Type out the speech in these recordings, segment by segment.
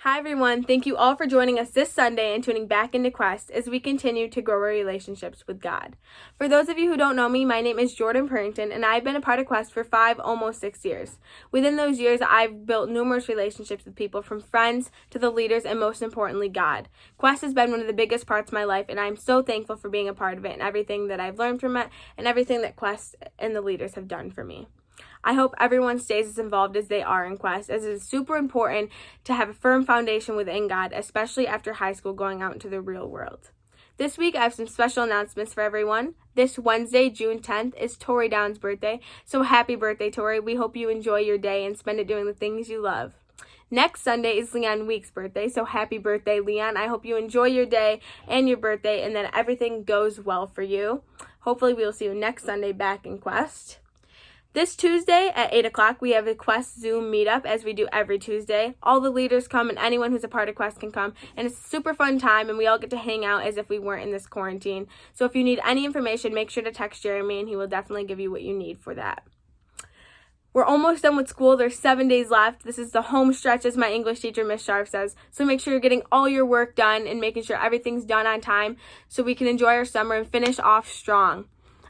Hi everyone, thank you all for joining us this Sunday and tuning back into Quest as we continue to grow our relationships with God. For those of you who don't know me, my name is Jordan Purrington and I've been a part of Quest for 5, almost 6 years. Within those years, I've built numerous relationships with people, from friends to the leaders and most importantly, God. Quest has been one of the biggest parts of my life and I'm so thankful for being a part of it and everything that I've learned from it and everything that Quest and the leaders have done for me. I hope everyone stays as involved as they are in Quest, as it is super important to have a firm foundation within God, especially after high school, going out into the real world. This week, I have some special announcements for everyone. This Wednesday, June 10th, is Tori Down's birthday, so happy birthday, Tori. We hope you enjoy your day and spend it doing the things you love. Next Sunday is Leon Week's birthday, so happy birthday, Leon. I hope you enjoy your day and your birthday and that everything goes well for you. Hopefully, we will see you next Sunday back in Quest. This Tuesday at 8 o'clock, we have a Quest Zoom meetup, as we do every Tuesday. All the leaders come and anyone who's a part of Quest can come. And it's a super fun time and we all get to hang out as if we weren't in this quarantine. So if you need any information, make sure to text Jeremy and he will definitely give you what you need for that. We're almost done with school. There's 7 days left. This is the home stretch, as my English teacher, Miss Sharp, says. So make sure you're getting all your work done and making sure everything's done on time so we can enjoy our summer and finish off strong.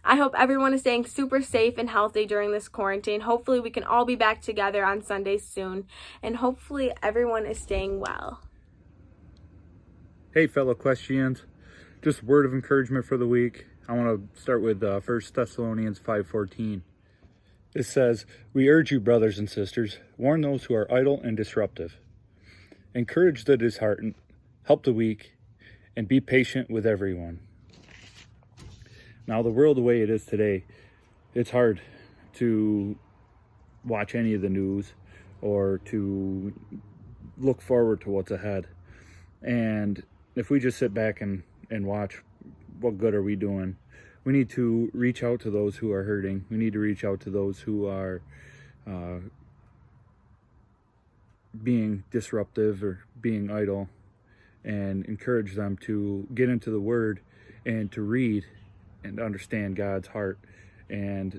I hope everyone is staying super safe and healthy during this quarantine. Hopefully we can all be back together on Sundays soon. And hopefully everyone is staying well. Hey, fellow Questians. Just a word of encouragement for the week. I want to start with 1 Thessalonians 5:14. It says, "We urge you, brothers and sisters, warn those who are idle and disruptive. Encourage the disheartened, help the weak, and be patient with everyone." Now, the world the way it is today, it's hard to watch any of the news or to look forward to what's ahead. And if we just sit back and watch, what good are we doing? We need to reach out to those who are hurting. We need to reach out to those who are being disruptive or being idle, and encourage them to get into the Word and to read and understand God's heart and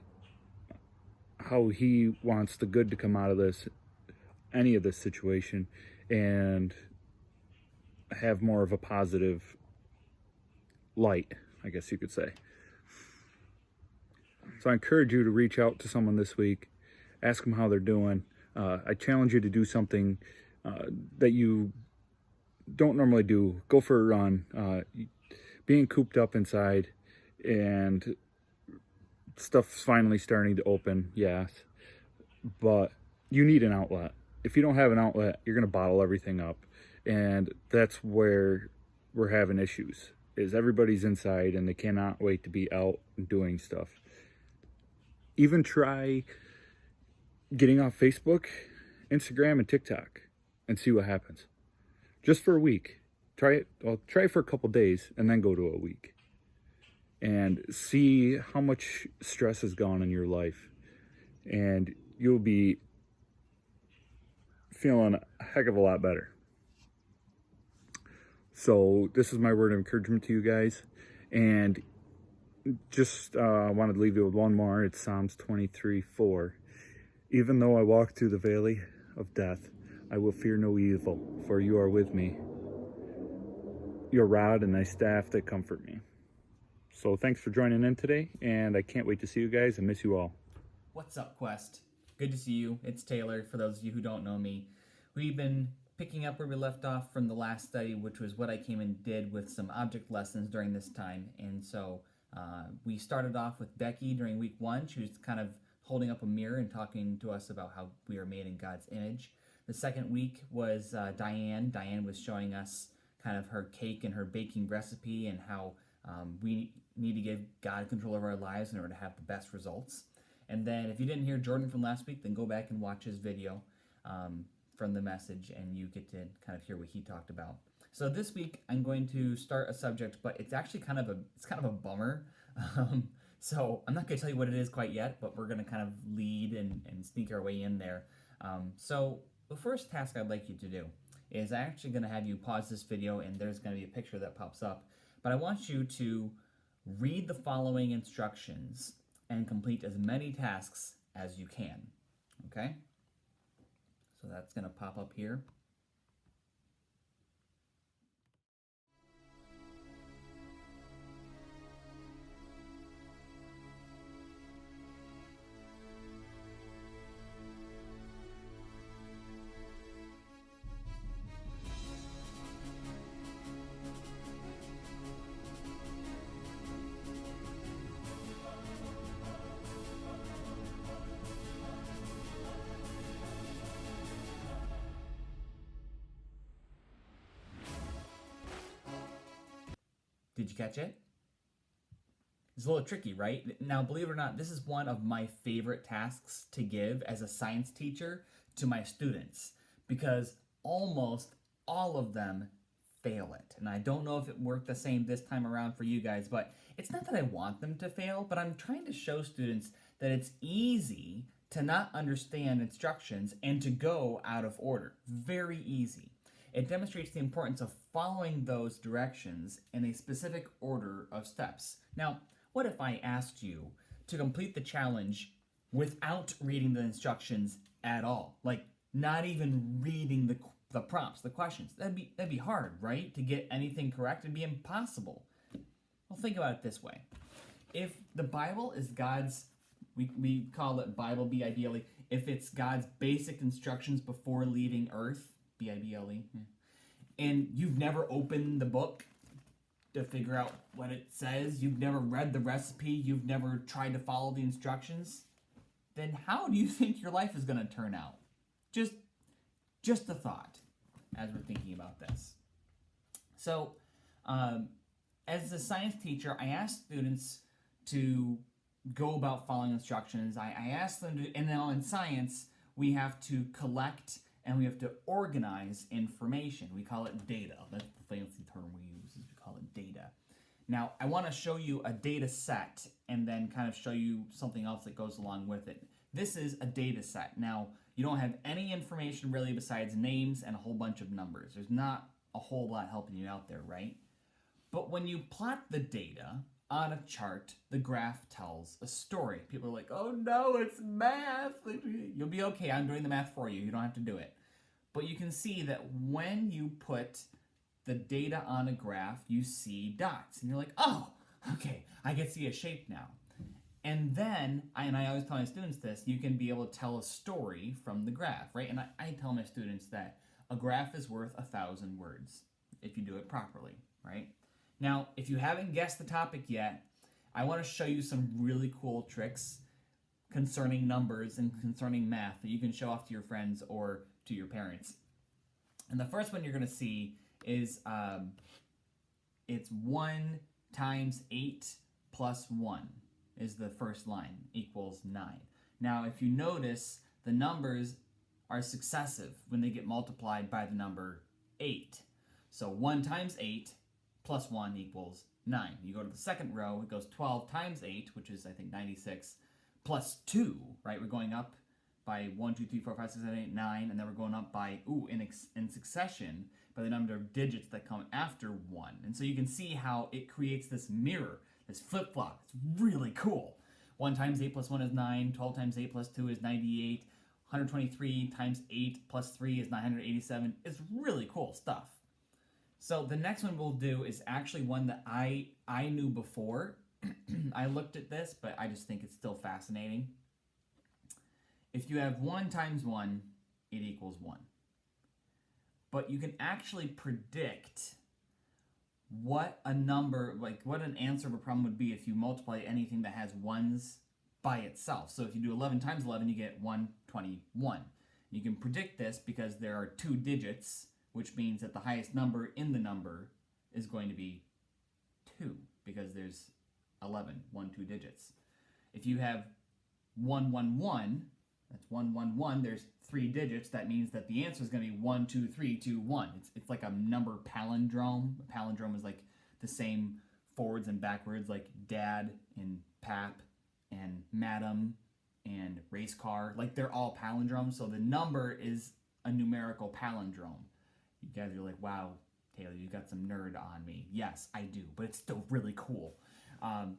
how He wants the good to come out of this, any of this situation, and have more of a positive light, I guess you could say. So I encourage you to reach out to someone this week, ask them how they're doing. I challenge you to do something that you don't normally do. Go for a run. Being cooped up inside and stuff's finally starting to open, yes, but you need an outlet. If you don't have an outlet, you're going to bottle everything up, and that's where we're having issues, is everybody's inside and they cannot wait to be out and doing stuff. Even try getting off Facebook, Instagram, and TikTok and see what happens. Just for a week. Try it. Well, try it for a couple days and then go to a week. And see how much stress has gone in your life. And you'll be feeling a heck of a lot better. So this is my word of encouragement to you guys. And just wanted to leave you with one more. It's Psalms 23:4. "Even though I walk through the valley of death, I will fear no evil, for you are with me. Your rod and thy staff, they comfort me." So thanks for joining in today, and I can't wait to see you guys. I miss you all. What's up, Quest? Good to see you. It's Taylor, for those of you who don't know me. We've been picking up where we left off from the last study, which was what I came and did with some object lessons during this time. And so we started off with Becky during week 1. She was kind of holding up a mirror and talking to us about how we are made in God's image. The second week was Diane. Diane was showing us kind of her cake and her baking recipe and how we need to give God control of our lives in order to have the best results. And then if you didn't hear Jordan from last week, then go back and watch his video from the message and you get to kind of hear what he talked about. So this week I'm going to start a subject, but it's actually kind of a bummer. So I'm not going to tell you what it is quite yet, but we're going to kind of lead and sneak our way in there. So the first task I'd like you to do is I'm actually going to have you pause this video and there's going to be a picture that pops up. But I want you to read the following instructions and complete as many tasks as you can. Okay? So that's going to pop up here. Did you catch it? It's a little tricky, right? Now, believe it or not, this is one of my favorite tasks to give as a science teacher to my students because almost all of them fail it. And I don't know if it worked the same this time around for you guys, but it's not that I want them to fail, but I'm trying to show students that it's easy to not understand instructions and to go out of order. Very easy. It demonstrates the importance of following those directions in a specific order of steps. Now, what if I asked you to complete the challenge without reading the instructions at all? Like, not even reading the prompts, the questions. That'd be hard, right? To get anything correct, it'd be impossible. Well, think about it this way. If the Bible is God's, we call it Bible, B-I-B-L-E, if it's God's basic instructions before leaving Earth, B-I-B-L-E, and you've never opened the book to figure out what it says, you've never read the recipe, you've never tried to follow the instructions, then how do you think your life is going to turn out? Just a thought as we're thinking about this. So, as a science teacher, I ask students to go about following instructions. I ask them to, and now in science, we have to collect and we have to organize information. We call it data. That's the fancy term we use, is we call it data. Now, I want to show you a data set and then kind of show you something else that goes along with it. This is a data set. Now, you don't have any information really besides names and a whole bunch of numbers. There's not a whole lot helping you out there, right? But when you plot the data on a chart, the graph tells a story. People are like, oh no, it's math. You'll be okay, I'm doing the math for you. You don't have to do it. But you can see that when you put the data on a graph, you see dots. And you're like, oh, okay, I can see a shape now. And then, and I always tell my students this, you can be able to tell a story from the graph, right? And I tell my students that a graph is worth 1,000 words if you do it properly, right? Now, if you haven't guessed the topic yet, I want to show you some really cool tricks concerning numbers and concerning math that you can show off to your friends or to your parents. And the first one you're going to see is it's 1 times 8 plus 1 is the first line, equals 9. Now, if you notice, the numbers are successive when they get multiplied by the number 8. So 1 times 8 plus 1 equals 9. You go to the second row, it goes 12 times 8, which is, I think, 96, plus 2, right? We're going up by 1, 2, 3, 4, 5, 6, 7, 8, 9, and then we're going up by, in succession, by the number of digits that come after 1. And so you can see how it creates this mirror, this flip-flop. It's really cool. 1 times 8 plus 1 is 9, 12 times 8 plus 2 is 98, 123 times 8 plus 3 is 987. It's really cool stuff. So the next one we'll do is actually one that I knew before. I looked at this, but I just think it's still fascinating. If you have 1 times 1, it equals 1. But you can actually predict what a number, like what an answer of a problem would be if you multiply anything that has ones by itself. So if you do 11 times 11, you get 121. You can predict this because there are 2 digits, which means that the highest number in the number is going to be 2 because there's 11, 2 digits. If you have 111, that's 111, there's 3 digits. That means that the answer is going to be 1, 2, 3, 2, 1. It's like a number palindrome. A palindrome is like the same forwards and backwards, like dad and pap and madam and race car. Like they're all palindromes. So the number is a numerical palindrome. You guys are like, wow, Taylor, you got some nerd on me. Yes, I do, but it's still really cool.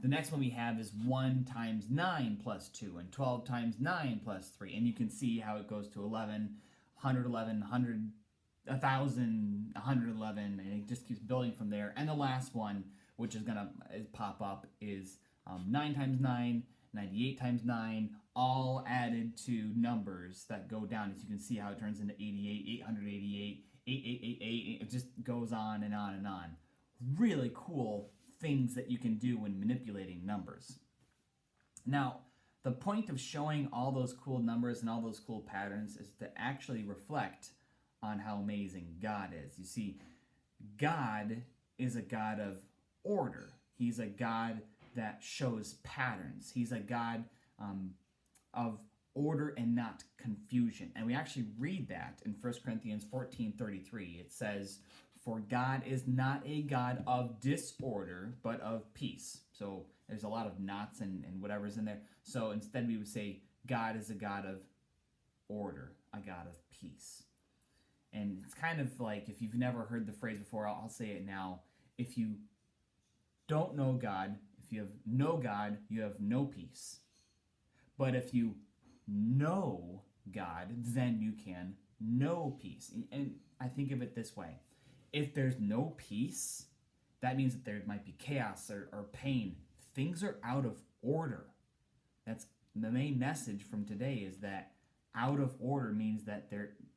The next one we have is 1 times 9 plus 2 and 12 times 9 plus 3. And you can see how it goes to 11, 111, 100, 1,000, 111, and it just keeps building from there. And the last one, which is going to pop up, is 9 times 9, 98 times 9, all added to numbers that go down. As you can see how it turns into 88, 888, 8888. It just goes on and on and on. Really cool things that you can do when manipulating numbers. Now, the point of showing all those cool numbers and all those cool patterns is to actually reflect on how amazing God is. You see, God is a God of order. He's a God that shows patterns. He's a God of order and not confusion. And we actually read that in 1 Corinthians 14:33. It says, "For God is not a God of disorder, but of peace." So there's a lot of knots and whatever's in there. So instead we would say God is a God of order, a God of peace. And it's kind of like, if you've never heard the phrase before, I'll say it now. If you don't know God, if you have no God, you have no peace. But if you know God, then you can know peace. And I think of it this way. If there's no peace, that means that there might be chaos or pain. Things are out of order. That's the main message from today, is that out of order means that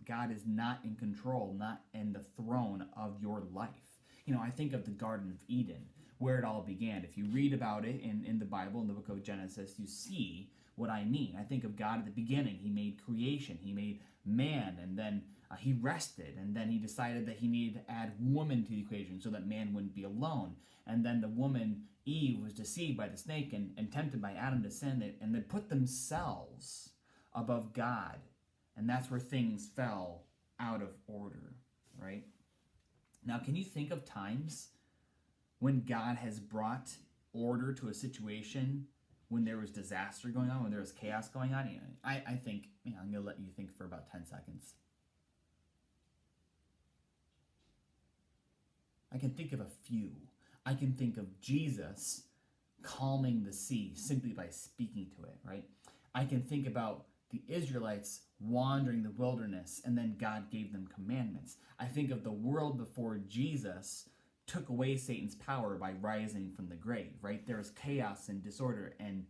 God is not in control, not in the throne of your life. I think of the Garden of Eden, where it all began. If you read about it in the Bible, in the book of Genesis, you see what I mean. I think of God at the beginning. He made creation. He made man, and then he rested, and then he decided that he needed to add woman to the equation so that man wouldn't be alone. And then the woman, Eve, was deceived by the snake and tempted by Adam to sin, and they put themselves above God. And that's where things fell out of order, right? Now, can you think of times when God has brought order to a situation when there was disaster going on, when there was chaos going on? I think, I'm going to let you think for about 10 seconds. I can think of a few. I can think of Jesus calming the sea simply by speaking to it, right? I can think about the Israelites wandering the wilderness, and then God gave them commandments. I think of the world before Jesus took away Satan's power by rising from the grave, right? There was chaos and disorder, and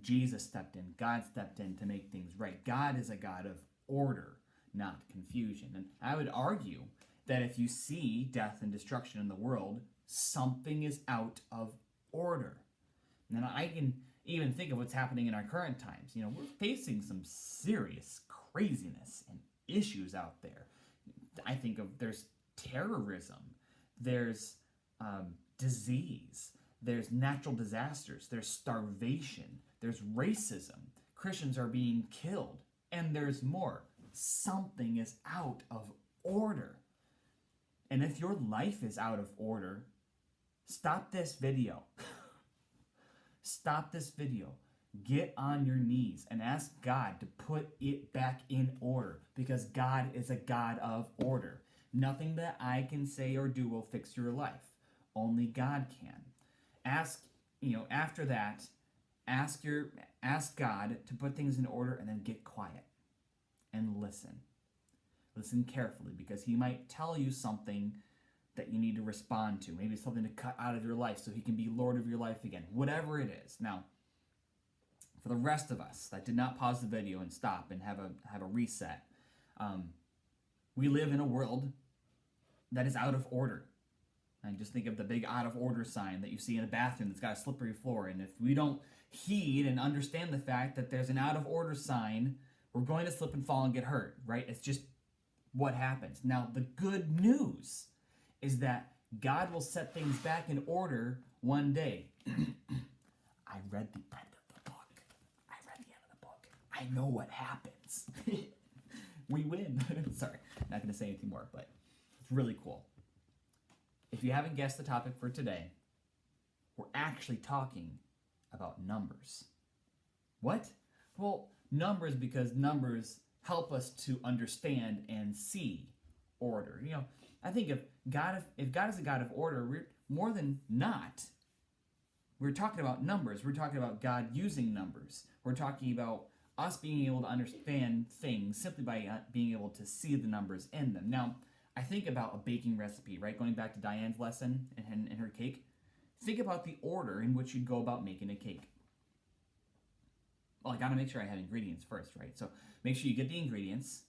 Jesus stepped in. God stepped in to make things right. God is a God of order, not confusion. And I would argue that if you see death and destruction in the world, something is out of order. And I can even think of what's happening in our current times. We're facing some serious craziness and issues out there. I think of, there's terrorism, there's disease, there's natural disasters, there's starvation, there's racism, Christians are being killed, and there's more. Something is out of order. And if your life is out of order, stop this video. Stop this video. Get on your knees and ask God to put it back in order, because God is a God of order. Nothing that I can say or do will fix your life. Only God can. After that, ask God to put things in order, and then get quiet and listen. Listen carefully, because he might tell you something that you need to respond to. Maybe something to cut out of your life so he can be Lord of your life again. Whatever it is. Now, for the rest of us that did not pause the video and stop and have a reset, we live in a world that is out of order. And just think of the big out of order sign that you see in a bathroom that's got a slippery floor. And if we don't heed and understand the fact that there's an out of order sign, we're going to slip and fall and get hurt, right? It's just what happens. Now, the good news is that God will set things back in order one day. I read the end of the book. I know what happens. We win. Sorry, not going to say anything more, but it's really cool. If you haven't guessed the topic for today, we're actually talking about numbers. What? Well, numbers, because numbers help us to understand and see order. I think if God is a God of order, we're more than not. We're talking about numbers. We're talking about God using numbers. We're talking about us being able to understand things simply by being able to see the numbers in them. Now, I think about a baking recipe, right? Going back to Diane's lesson and her cake. Think about the order in which you'd go about making a cake. Well, I gotta make sure I have ingredients first, right? So make sure you get the ingredients.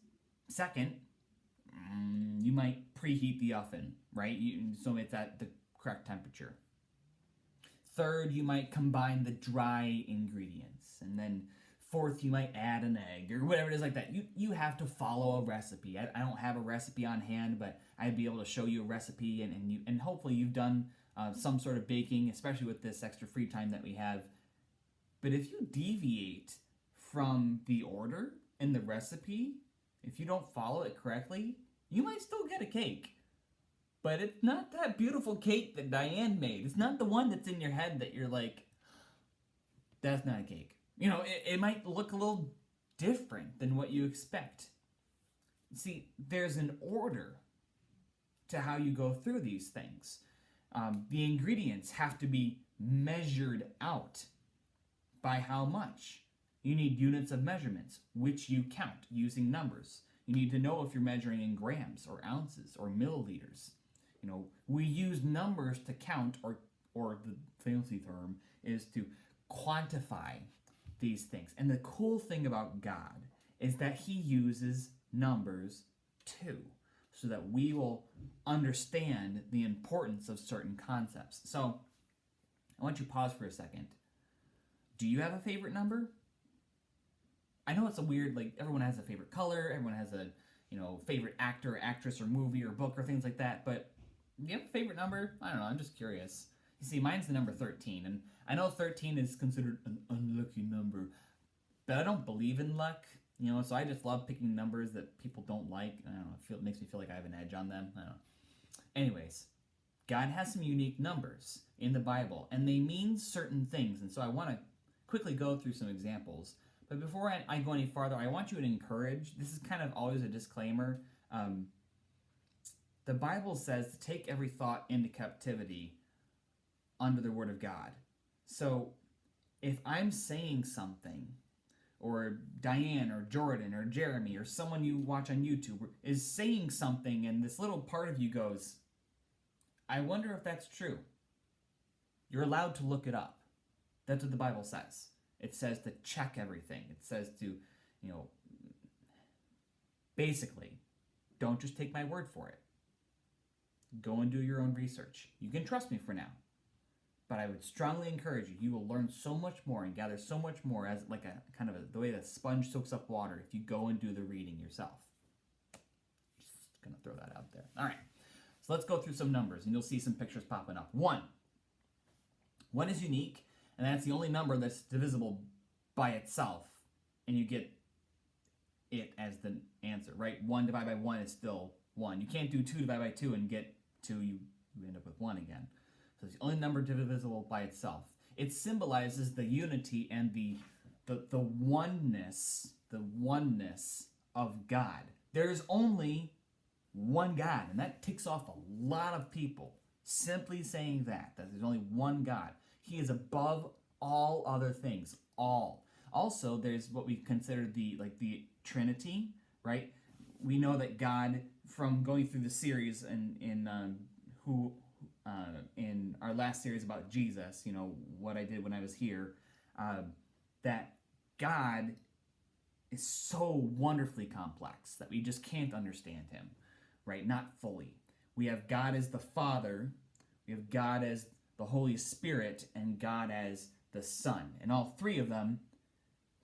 Second, you might preheat the oven, right? So it's at the correct temperature. Third, you might combine the dry ingredients. And then fourth, you might add an egg or whatever it is like that. You have to follow a recipe. I don't have a recipe on hand, but I'd be able to show you a recipe, and hopefully you've done some sort of baking, especially with this extra free time that we have. But if you deviate from the order in the recipe, if you don't follow it correctly, you might still get a cake. But it's not that beautiful cake that Diane made. It's not the one that's in your head that you're like, that's not a cake. You know, it might look a little different than what you expect. See, there's an order to how you go through these things. The ingredients have to be measured out. By how much? You need units of measurements, which you count using numbers. You need to know if you're measuring in grams or ounces or milliliters. You know, we use numbers to count, or the fancy term is to quantify these things. And the cool thing about God is that he uses numbers too, so that we will understand the importance of certain concepts. So I want you to pause for a second. Do you have a favorite number? I know it's a weird, like, everyone has a favorite color, everyone has a, favorite actor, or actress, or movie, or book, or things like that, but do you have a favorite number? I don't know, I'm just curious. You see, mine's the number 13, and I know 13 is considered an unlucky number, but I don't believe in luck, so I just love picking numbers that people don't like. I don't know, it makes me feel like I have an edge on them. I don't know. Anyways, God has some unique numbers in the Bible, and they mean certain things, and so I want to quickly go through some examples. But before I go any farther, I want you to encourage, this is kind of always a disclaimer, the Bible says to take every thought into captivity under the Word of God. So if I'm saying something, or Diane, or Jordan, or Jeremy, or someone you watch on YouTube is saying something, and this little part of you goes, I wonder if that's true. You're allowed to look it up. That's what the Bible says. It says to check everything. It says to, basically, don't just take my word for it. Go and do your own research. You can trust me for now. But I would strongly encourage you. You will learn so much more and gather so much more as like a kind of the way that a sponge soaks up water if you go and do the reading yourself. Just going to throw that out there. All right. So let's go through some numbers and you'll see some pictures popping up. One is unique, and that's the only number that's divisible by itself, and you get it as the answer, right? 1 divided by 1 is still 1. You can't do 2 divided by 2 and get 2, you end up with 1 again. So it's the only number divisible by itself. It symbolizes the unity and the oneness of God. There's only one God, and that ticks off a lot of people. Simply saying that there's only one God. He is above all other things, all. Also, there's what we consider the Trinity, right? We know that God, from going through the series in our last series about Jesus, what I did when I was here, that God is so wonderfully complex that we just can't understand him, right? Not fully. We have God as the Father, we have God as the Holy Spirit, and God as the Son. And all three of them,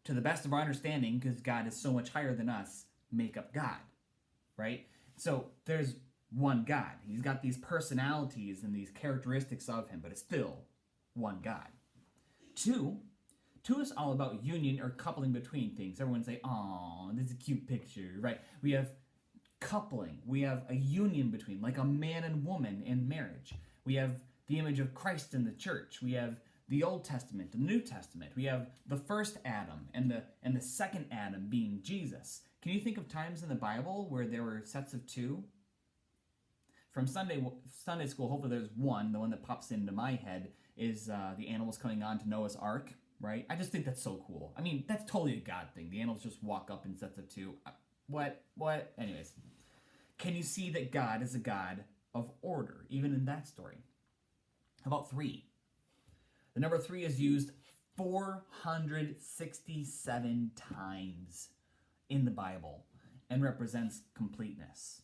to the best of our understanding, because God is so much higher than us, make up God, right? So there's one God. He's got these personalities and these characteristics of him, but it's still one God. Two is all about union or coupling between things. Everyone say, "Aw, this is a cute picture," right? We have coupling. We have a union between, like a man and woman in marriage. We have the image of Christ in the church. We have the Old Testament, the New Testament. We have the first Adam and the second Adam being Jesus. Can you think of times in the Bible where there were sets of two? From Sunday school, hopefully there's one. The one that pops into my head is the animals coming on to Noah's Ark, right? I just think that's so cool. I mean, that's totally a God thing. The animals just walk up in sets of two. What? Anyways, can you see that God is a God of order, even in that story? How about 3? The number 3 is used 467 times in the Bible and represents completeness,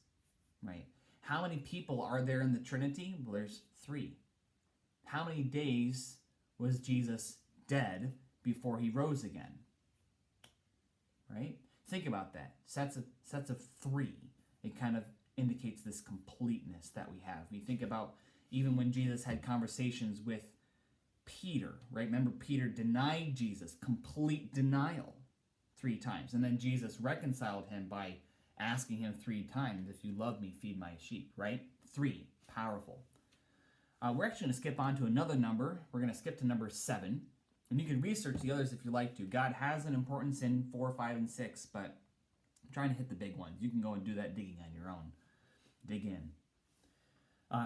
right? How many people are there in the Trinity? Well, there's 3. How many days was Jesus dead before he rose again? Right? Think about that. Sets of 3. It kind of indicates this completeness that we have. We think about Even when Jesus had conversations with Peter, right? Remember, Peter denied Jesus, complete denial, 3 times. And then Jesus reconciled him by asking him 3 times, if you love me, feed my sheep, right? 3, powerful. We're actually going to skip on to another number. We're going to skip to number 7. And you can research the others if you like to. God has an importance in 4, 5, and 6, but I'm trying to hit the big ones. You can go and do that digging on your own. Dig in.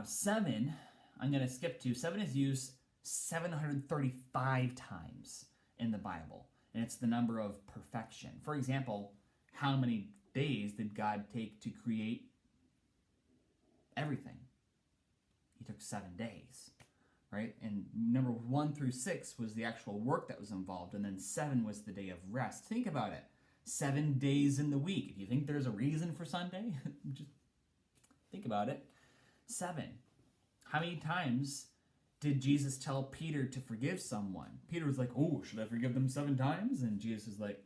7, I'm going to skip to. 7 is used 735 times in the Bible, and it's the number of perfection. For example, how many days did God take to create everything? He took 7 days, right? And number 1 through 6 was the actual work that was involved, and then 7 was the day of rest. Think about it. 7 days in the week. Do you think there's a reason for Sunday? Just think about it. 7. How many times did Jesus tell Peter to forgive someone? Peter was like, oh, should I forgive them 7 times? And Jesus was like,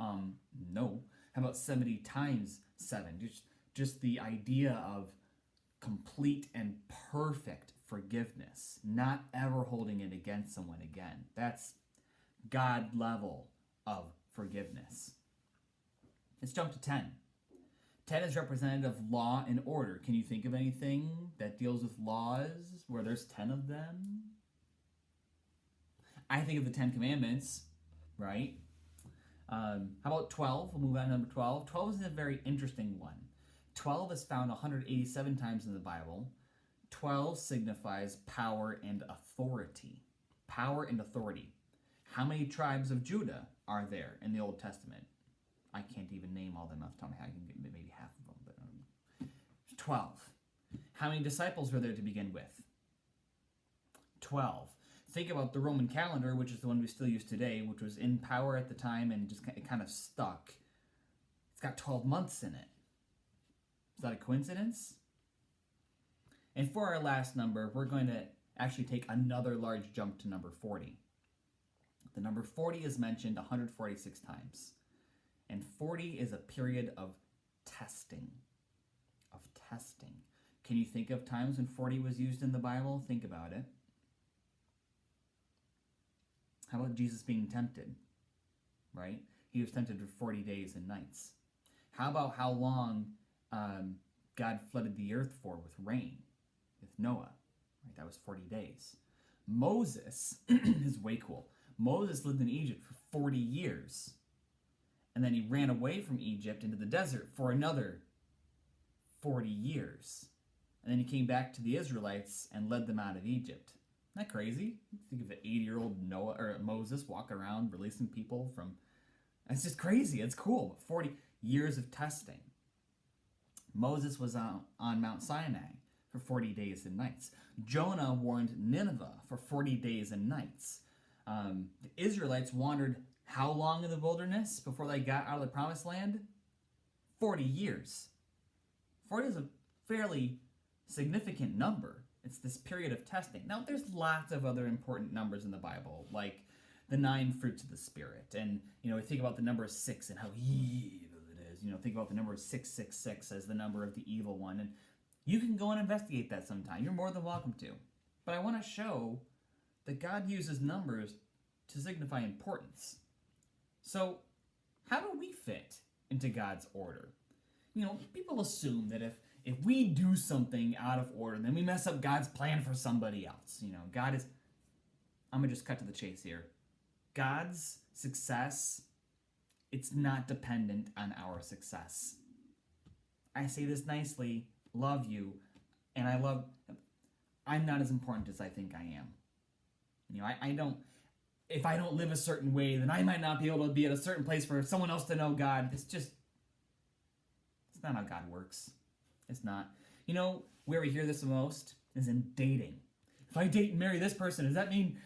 no. How about 70 times 7? Just the idea of complete and perfect forgiveness, not ever holding it against someone again. That's God level of forgiveness. Let's jump to 10. 10 is representative of law and order. Can you think of anything that deals with laws where there's 10 of them? I think of the 10 Commandments, right? How about 12? We'll move on to number 12. 12 is a very interesting one. 12 is found 187 times in the Bible. 12 signifies power and authority. Power and authority. How many tribes of Judah are there in the Old Testament? I can't even name all of them off the top of my head. I can get maybe half of them, but 12. How many disciples were there to begin with? 12. Think about the Roman calendar, which is the one we still use today, which was in power at the time and just kind of stuck. It's got 12 months in it. Is that a coincidence? And for our last number, we're going to actually take another large jump to number 40. The number 40 is mentioned 146 times. And 40 is a period of testing. Of testing. Can you think of times when 40 was used in the Bible? Think about it. How about Jesus being tempted? Right? He was tempted for 40 days and nights. How about how long God flooded the earth for with rain? With Noah. Right? That was 40 days. Moses is way cool. Moses lived in Egypt for 40 years. And then he ran away from Egypt into the desert for another 40 years. And then he came back to the Israelites and led them out of Egypt. Isn't that crazy? Think of an 80-year-old Noah or Moses walking around releasing people from... It's just crazy. It's cool. 40 years of testing. Moses was on Mount Sinai for 40 days and nights. Jonah warned Nineveh for 40 days and nights. The Israelites wandered how long in the wilderness before they got out of the promised land? 40 years. 40 is a fairly significant number. It's this period of testing. Now, there's lots of other important numbers in the Bible, like the 9 fruits of the Spirit. And, we think about the number 6 and how evil it is. Think about the number 666 as the number of the evil one. And you can go and investigate that sometime. You're more than welcome to. But I want to show that God uses numbers to signify importance. So, how do we fit into God's order? People assume that if we do something out of order, then we mess up God's plan for somebody else. God is... I'm going to just cut to the chase here. God's success, it's not dependent on our success. I say this nicely, love you, and I'm not as important as I think I am. I don't... If I don't live a certain way, then I might not be able to be at a certain place for someone else to know God. It's not how God works. It's not. Where we hear this the most is in dating. If I date and marry this person, does that mean,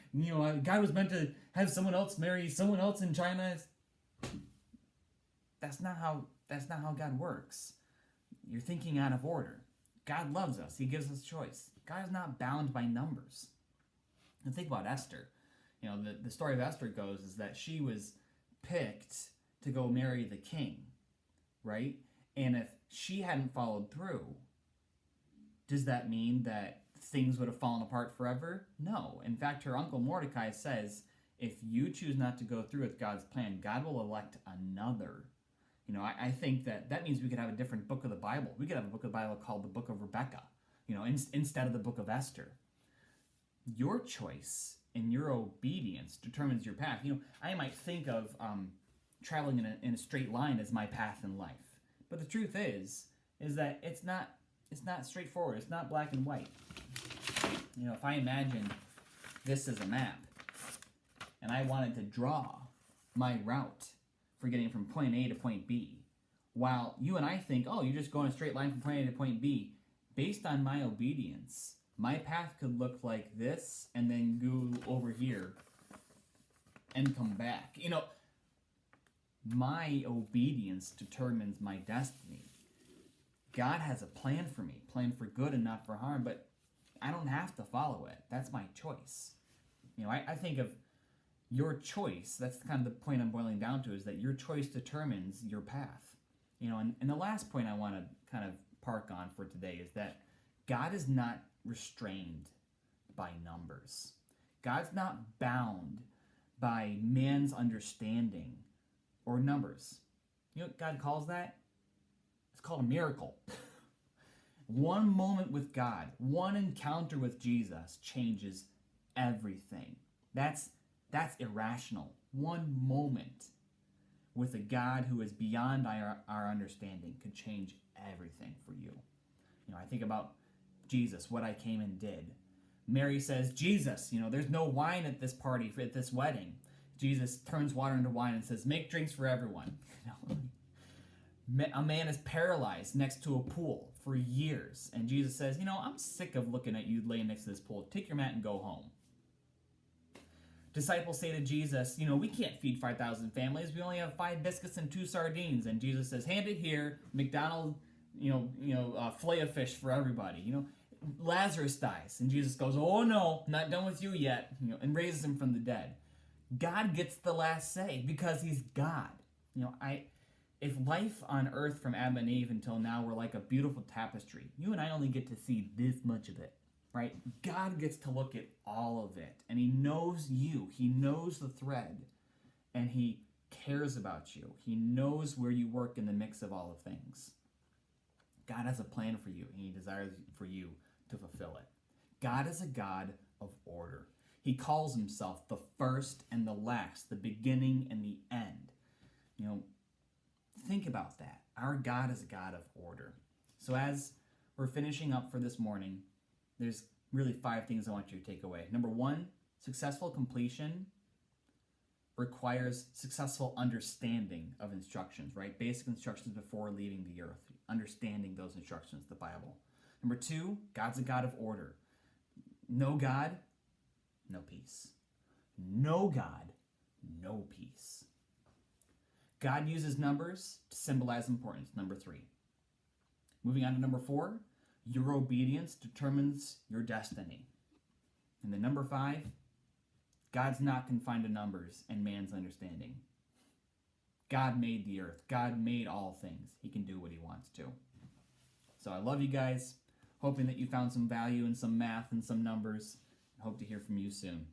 God was meant to have someone else marry someone else in China? That's not how God works. You're thinking out of order. God loves us. He gives us choice. God is not bound by numbers. And think about Esther. The story of Esther goes is that she was picked to go marry the king, right? And if she hadn't followed through, does that mean that things would have fallen apart forever? No. In fact, her uncle Mordecai says, if you choose not to go through with God's plan, God will elect another. You know, I think that means we could have a different book of the Bible. We could have a book of the Bible called the Book of Rebecca, you know, instead of the Book of Esther. Your choice and your obedience determines your path. You know, I might think of traveling in a straight line as my path in life, but the truth is that it's not straightforward. It's not black and white. You know, if I imagine this as a map, and I wanted to draw my route for getting from point A to point B, while you and I think, oh, you're just going a straight line from point A to point B, based on my obedience, my path could look like this, and then go over here and come back. You know, my obedience determines my destiny. God has a plan for me, plan for good and not for harm, but I don't have to follow it. That's my choice. You know, I think of your choice. That's kind of the point I'm boiling down to, is that your choice determines your path. You know, and the last point I want to kind of park on for today is that God is not restrained by numbers. God's not bound by man's understanding or numbers. You know what God calls that? It's called a miracle. One moment with God, one encounter with Jesus changes everything. That's irrational. One moment with a God who is beyond our understanding could change everything for you. You know, I think about Jesus, what I came and did. Mary says, Jesus, you know, there's no wine at this party, at this wedding. Jesus turns water into wine and says, make drinks for everyone. You know, a man is paralyzed next to a pool for years. And Jesus says, you know, I'm sick of looking at you laying next to this pool. Take your mat and go home. Disciples say to Jesus, you know, we can't feed 5,000 families. We only have 5 biscuits and 2 sardines. And Jesus says, hand it here. McDonald's, fillet of fish for everybody. You know, Lazarus dies. And Jesus goes, oh no, not done with you yet. You know, and raises him from the dead. God gets the last say because he's God. You know, if life on earth from Adam and Eve until now were like a beautiful tapestry, you and I only get to see this much of it. Right? God gets to look at all of it, and he knows you. He knows the thread, and he cares about you. He knows where you work in the mix of all of things. God has a plan for you, and he desires for you to fulfill it. God is a God of order. He calls himself the first and the last, the beginning and the end. You know, think about that. Our God is a God of order. So as we're finishing up for this morning, there's really 5 things I want you to take away. Number 1, successful completion requires successful understanding of instructions, right? Basic instructions before leaving the earth. Understanding those instructions, the Bible. Number 2, God's a God of order. No God, no peace. No God, no peace. God uses numbers to symbolize importance. Number 3. Moving on to number 4. Your obedience determines your destiny. And then number 5, God's not confined to numbers and man's understanding. God made the earth. God made all things. He can do what he wants to. So I love you guys. Hoping that you found some value in some math and some numbers. I hope to hear from you soon.